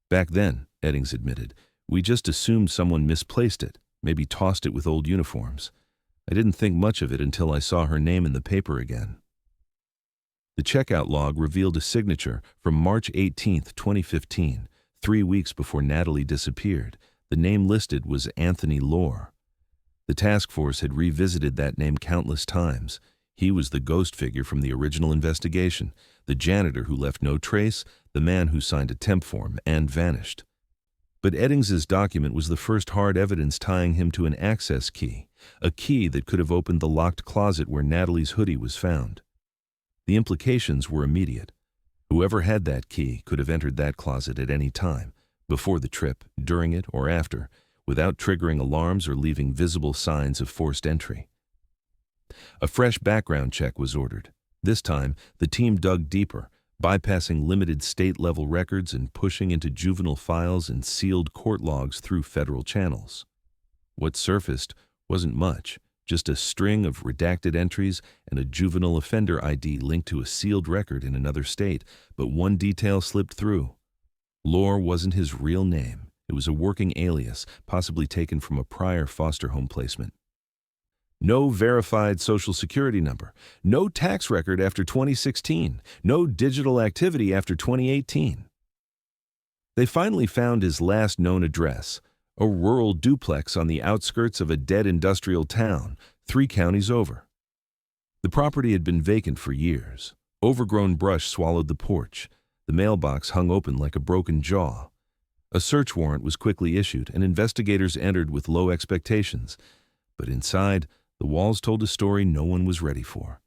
Back then, Eddings admitted, we just assumed someone misplaced it, maybe tossed it with old uniforms. I didn't think much of it until I saw her name in the paper again. The checkout log revealed a signature from March 18, 2015, 3 weeks before Natalie disappeared. The name listed was Anthony Lohr. The task force had revisited that name countless times. He was the ghost figure from the original investigation, the janitor who left no trace, the man who signed a temp form and vanished. But Eddings's document was the first hard evidence tying him to an access key, a key that could have opened the locked closet where Natalie's hoodie was found. The implications were immediate. Whoever had that key could have entered that closet at any time, before the trip, during it, or after, without triggering alarms or leaving visible signs of forced entry. A fresh background check was ordered. This time, the team dug deeper, bypassing limited state-level records and pushing into juvenile files and sealed court logs through federal channels. What surfaced wasn't much, just a string of redacted entries and a juvenile offender ID linked to a sealed record in another state, but one detail slipped through. Lohr wasn't his real name. It was a working alias, possibly taken from a prior foster home placement. No verified Social Security number, no tax record after 2016, no digital activity after 2018. They finally found his last known address, a rural duplex on the outskirts of a dead industrial town, 3 counties over. The property had been vacant for years. Overgrown brush swallowed the porch. The mailbox hung open like a broken jaw. A search warrant was quickly issued, and investigators entered with low expectations. But inside, the walls told a story no one was ready for.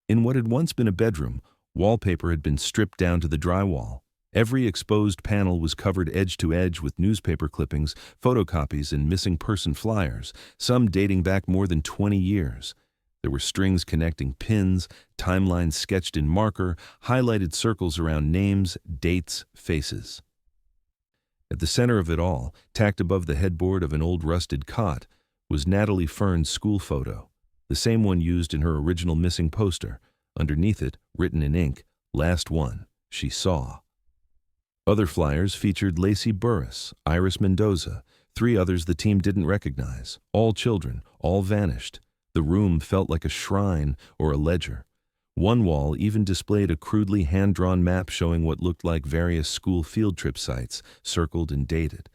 In what had once been a bedroom, wallpaper had been stripped down to the drywall. Every exposed panel was covered edge to edge with newspaper clippings, photocopies, and missing person flyers, some dating back more than 20 years. There were strings connecting pins, timelines sketched in marker, highlighted circles around names, dates, faces. At the center of it all, tacked above the headboard of an old rusted cot, was Natalie Fern's school photo, the same one used in her original missing poster. Underneath it, written in ink, "Last one she saw." Other flyers featured Lacey Burris, Iris Mendoza, 3 others the team didn't recognize. All children, all vanished. The room felt like a shrine or a ledger. One wall even displayed a crudely hand-drawn map showing what looked like various school field trip sites, circled and dated.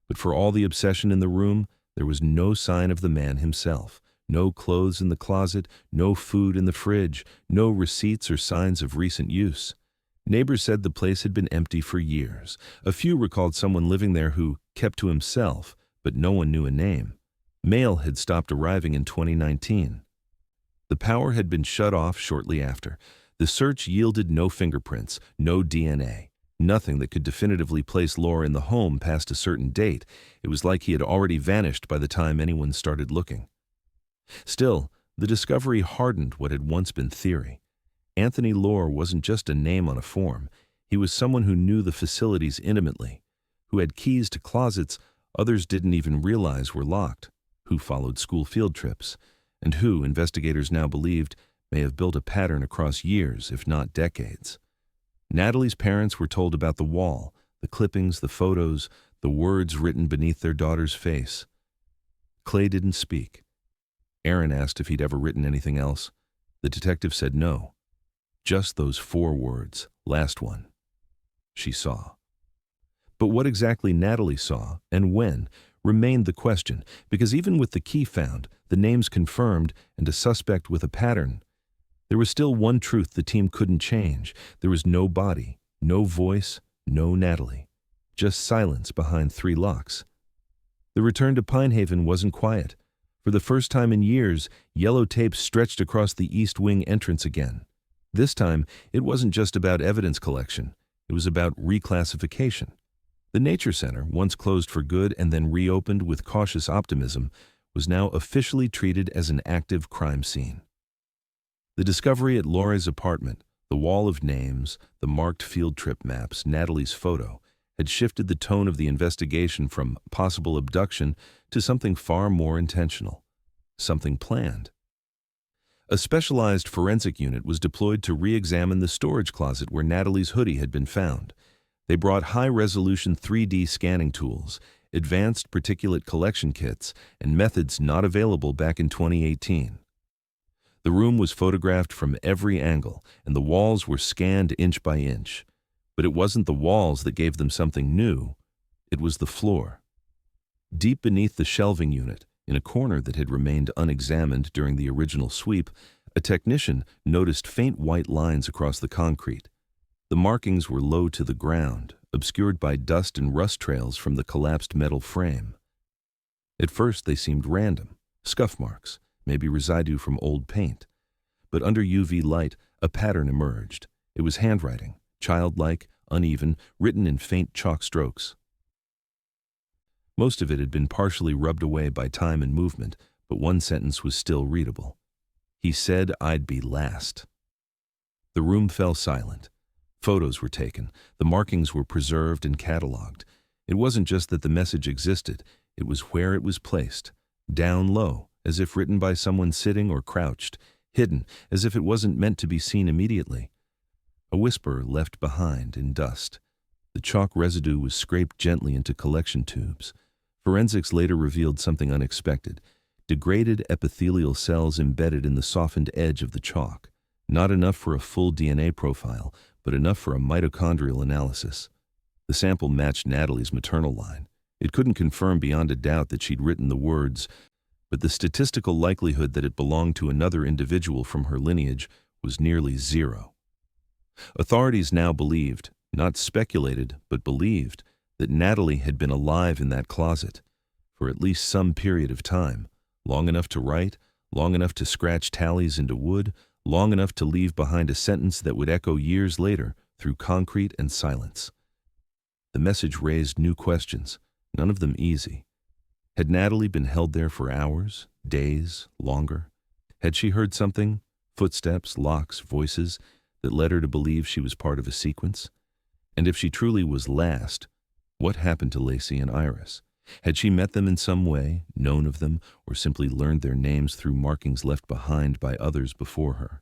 But for all the obsession in the room, there was no sign of the man himself. No clothes in the closet, no food in the fridge, no receipts or signs of recent use. Neighbors said the place had been empty for years. A few recalled someone living there who kept to himself, but no one knew a name. Mail had stopped arriving in 2019. The power had been shut off shortly after. The search yielded no fingerprints, no DNA, nothing that could definitively place Laura in the home past a certain date. It was like he had already vanished by the time anyone started looking. Still, the discovery hardened what had once been theory. Anthony Lohr wasn't just a name on a form. He was someone who knew the facilities intimately, who had keys to closets others didn't even realize were locked, who followed school field trips, and who, investigators now believed, may have built a pattern across years, if not decades. Natalie's parents were told about the wall, the clippings, the photos, the words written beneath their daughter's face. Clay didn't speak. Aaron asked if he'd ever written anything else. The detective said no. Just those 4 words, last one. She saw. But what exactly Natalie saw, and when, remained the question, because even with the key found, the names confirmed, and a suspect with a pattern, there was still one truth the team couldn't change. There was no body, no voice, no Natalie. Just silence behind 3 locks. The return to Pinehaven wasn't quiet. For the first time in years, yellow tape stretched across the East Wing entrance again. This time, it wasn't just about evidence collection. It was about reclassification. The Nature Center, once closed for good and then reopened with cautious optimism, was now officially treated as an active crime scene. The discovery at Laura's apartment, the wall of names, the marked field trip maps, Natalie's photo, had shifted the tone of the investigation from possible abduction to something far more intentional, something planned. A specialized forensic unit was deployed to re-examine the storage closet where Natalie's hoodie had been found. They brought high-resolution 3D scanning tools, advanced particulate collection kits, and methods not available back in 2018. The room was photographed from every angle, and the walls were scanned inch by inch. But it wasn't the walls that gave them something new. It was the floor. Deep beneath the shelving unit, in a corner that had remained unexamined during the original sweep, a technician noticed faint white lines across the concrete. The markings were low to the ground, obscured by dust and rust trails from the collapsed metal frame. At first they seemed random, scuff marks, maybe residue from old paint. But under UV light, a pattern emerged. It was handwriting, childlike, uneven, written in faint chalk strokes. Most of it had been partially rubbed away by time and movement, but one sentence was still readable. He said I'd be last. The room fell silent. Photos were taken. The markings were preserved and cataloged. It wasn't just that the message existed, it was where it was placed. Down low, as if written by someone sitting or crouched. Hidden, as if it wasn't meant to be seen immediately. A whisper left behind in dust. The chalk residue was scraped gently into collection tubes. Forensics later revealed something unexpected. Degraded epithelial cells embedded in the softened edge of the chalk. Not enough for a full DNA profile, but enough for a mitochondrial analysis. The sample matched Natalie's maternal line. It couldn't confirm beyond a doubt that she'd written the words, but the statistical likelihood that it belonged to another individual from her lineage was nearly 0. Authorities now believed, not speculated, but believed, that Natalie had been alive in that closet for at least some period of time, long enough to write, long enough to scratch tallies into wood, long enough to leave behind a sentence that would echo years later through concrete and silence. The message raised new questions, none of them easy. Had Natalie been held there for hours, days, longer? Had she heard something, footsteps, locks, voices, that led her to believe she was part of a sequence? And if she truly was last, what happened to Lacey and Iris? Had she met them in some way, known of them, or simply learned their names through markings left behind by others before her?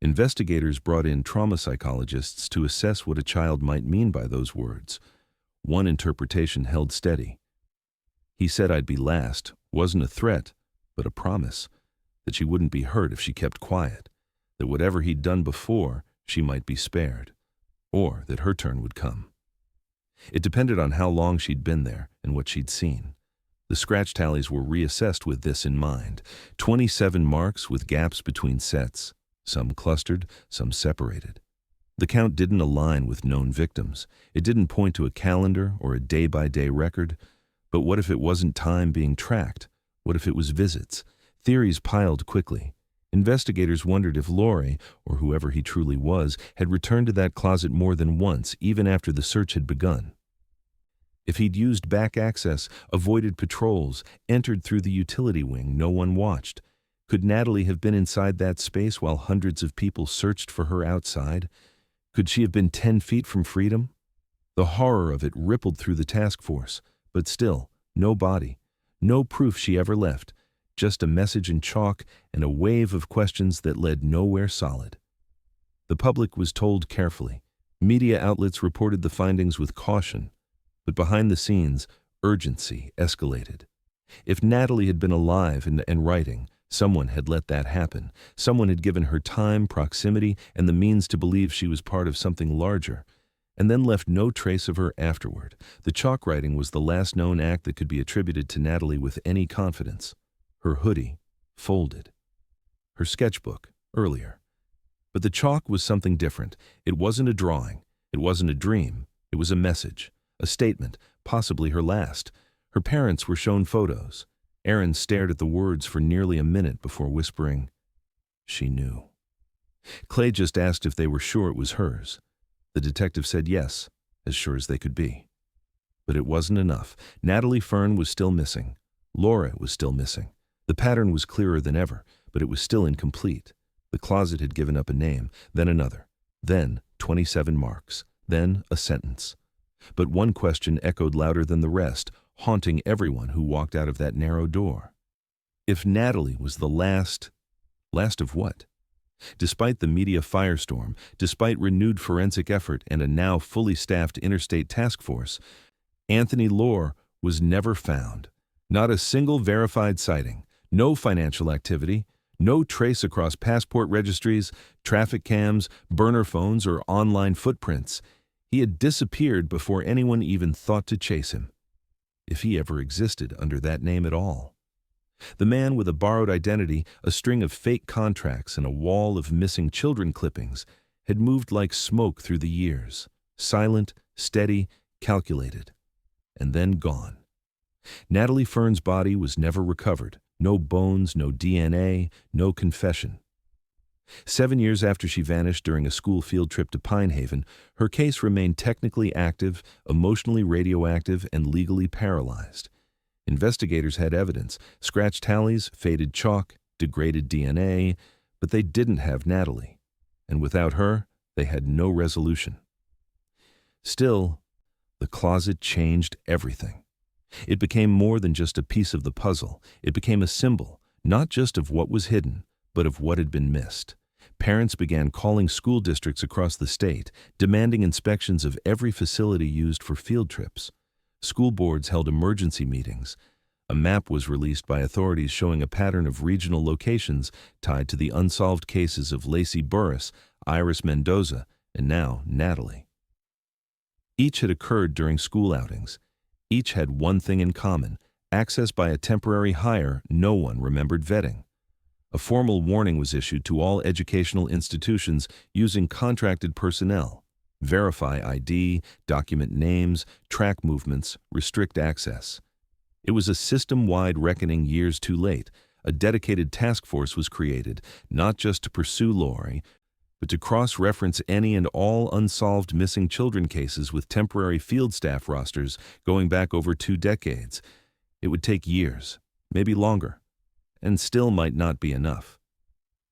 Investigators brought in trauma psychologists to assess what a child might mean by those words. One interpretation held steady. He said I'd be last wasn't a threat, but a promise, that she wouldn't be hurt if she kept quiet. that whatever he'd done before, she might be spared, or that her turn would come. It depended on how long she'd been there and what she'd seen. The scratch tallies were reassessed with this in mind. 27 marks with gaps between sets, some clustered, some separated. The count didn't align with known victims. It didn't point to a calendar or a day-by-day record. But what if it wasn't time being tracked? What if it was visits? Theories piled quickly. Investigators wondered if Laurie, or whoever he truly was, had returned to that closet more than once, even after the search had begun. If he'd used back access, avoided patrols, entered through the utility wing no one watched, could Natalie have been inside that space while hundreds of people searched for her outside? Could she have been 10 feet from freedom? The horror of it rippled through the task force, but still, no body, no proof she ever left, just a message in chalk and a wave of questions that led nowhere solid. The public was told carefully. Media outlets reported the findings with caution, but behind the scenes, urgency escalated. If Natalie had been alive and writing, someone had let that happen. Someone had given her time, proximity, and the means to believe she was part of something larger, and then left no trace of her afterward. The chalk writing was the last known act that could be attributed to Natalie with any confidence. Her hoodie, folded. Her sketchbook, earlier. But the chalk was something different. It wasn't a drawing. It wasn't a dream. It was a message, a statement, possibly her last. Her parents were shown photos. Aaron stared at the words for nearly a minute before whispering, "She knew." Clay just asked if they were sure it was hers. The detective said yes, as sure as they could be. But it wasn't enough. Natalie Fern was still missing. Laura was still missing. The pattern was clearer than ever, but it was still incomplete. The closet had given up a name, then another, then 27 marks, then a sentence. But one question echoed louder than the rest, haunting everyone who walked out of that narrow door. If Natalie was the last of what? Despite the media firestorm, despite renewed forensic effort and a now fully staffed interstate task force, Anthony Lohr was never found. Not a single verified sighting, no financial activity, no trace across passport registries, traffic cams, burner phones, or online footprints. He had disappeared before anyone even thought to chase him, if he ever existed under that name at all. The man with a borrowed identity, a string of fake contracts, and a wall of missing children clippings had moved like smoke through the years, silent, steady, calculated, and then gone. Natalie Fern's body was never recovered. No bones, no DNA, no confession. 7 years after she vanished during a school field trip to Pine Haven, her case remained technically active, emotionally radioactive, and legally paralyzed. Investigators had evidence, scratch tallies, faded chalk, degraded DNA, but they didn't have Natalie. And without her, they had no resolution. Still, the closet changed everything. It became more than just a piece of the puzzle. It became a symbol, not just of what was hidden, but of what had been missed. Parents began calling school districts across the state, demanding inspections of every facility used for field trips. School boards held emergency meetings. A map was released by authorities showing a pattern of regional locations tied to the unsolved cases of Lacey Burris, Iris Mendoza, and now Natalie. Each had occurred during school outings. Each had one thing in common: access by a temporary hire no one remembered vetting. A formal warning was issued to all educational institutions using contracted personnel: verify ID, document names, track movements, restrict access. It was a system-wide reckoning years too late. A dedicated task force was created, not just to pursue Laurie, but to cross-reference any and all unsolved missing children cases with temporary field staff rosters going back over 2 decades. It would take years, maybe longer, and still might not be enough.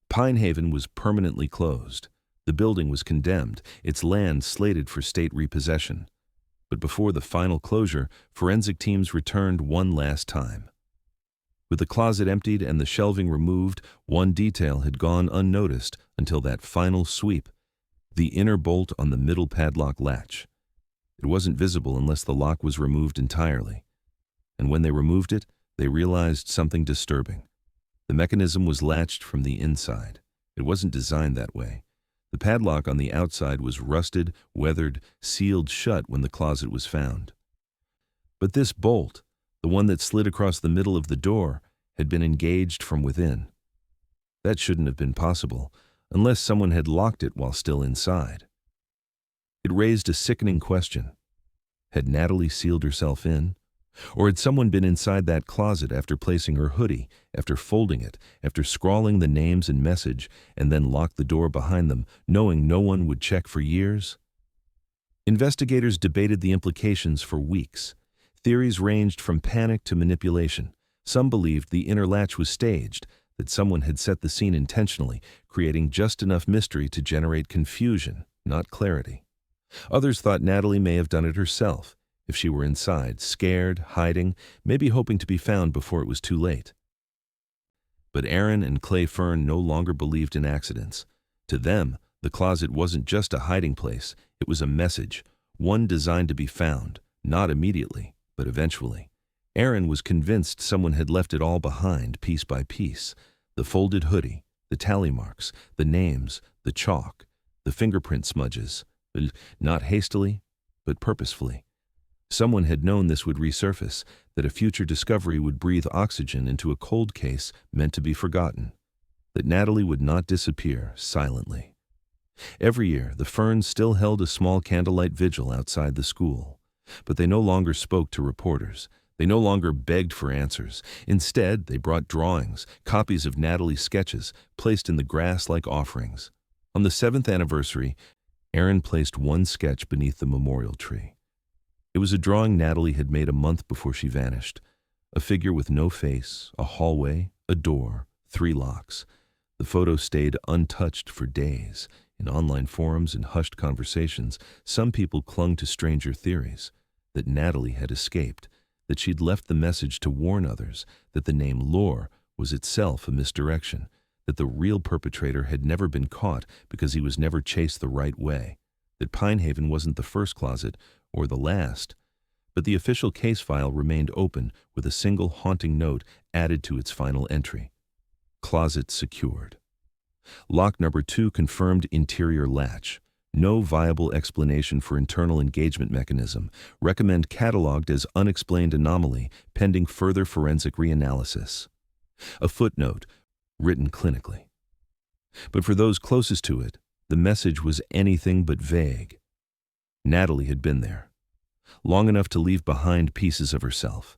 Pine Haven was permanently closed. The building was condemned, its land slated for state repossession. But before the final closure, forensic teams returned one last time. With the closet emptied and the shelving removed, one detail had gone unnoticed until that final sweep: the inner bolt on the middle padlock latch. It wasn't visible unless the lock was removed entirely. And when they removed it, they realized something disturbing. The mechanism was latched from the inside. It wasn't designed that way. The padlock on the outside was rusted, weathered, sealed shut when the closet was found. But this bolt, the one that slid across the middle of the door, had been engaged from within. That shouldn't have been possible, unless someone had locked it while still inside. It raised a sickening question. Had Natalie sealed herself in? Or had someone been inside that closet after placing her hoodie, after folding it, after scrawling the names and message, and then locked the door behind them, knowing no one would check for years? Investigators debated the implications for weeks. Theories ranged from panic to manipulation. Some believed the inner latch was staged, that someone had set the scene intentionally, creating just enough mystery to generate confusion, not clarity. Others thought Natalie may have done it herself, if she were inside, scared, hiding, maybe hoping to be found before it was too late. But Aaron and Clay Fern no longer believed in accidents. To them, the closet wasn't just a hiding place, it was a message, one designed to be found, not immediately, but eventually. Aaron was convinced someone had left it all behind, piece by piece. The folded hoodie, the tally marks, the names, the chalk, the fingerprint smudges. Not hastily, but purposefully. Someone had known this would resurface, that a future discovery would breathe oxygen into a cold case meant to be forgotten, that Natalie would not disappear silently. Every year, the Ferns still held a small candlelight vigil outside the school, but they no longer spoke to reporters. They no longer begged for answers. Instead, they brought drawings, copies of Natalie's sketches, placed in the grass like offerings. On the 7th anniversary, Aaron placed one sketch beneath the memorial tree. It was a drawing Natalie had made a month before she vanished. A figure with no face, a hallway, a door, 3 locks. The photo stayed untouched for days. In online forums and hushed conversations, some people clung to stranger theories, that Natalie had escaped, that she'd left the message to warn others, that the name Lore was itself a misdirection, that the real perpetrator had never been caught because he was never chased the right way, that Pinehaven wasn't the first closet or the last. But the official case file remained open with a single haunting note added to its final entry. Closet secured. Lock number 2 confirmed interior latch. No viable explanation for internal engagement mechanism. Recommend cataloged as unexplained anomaly pending further forensic reanalysis. A footnote, written clinically. But for those closest to it, the message was anything but vague. Natalie had been there, long enough to leave behind pieces of herself.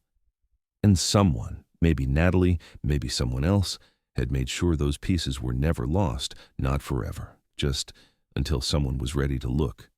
And someone, maybe Natalie, maybe someone else, had made sure those pieces were never lost, not forever, just until someone was ready to look.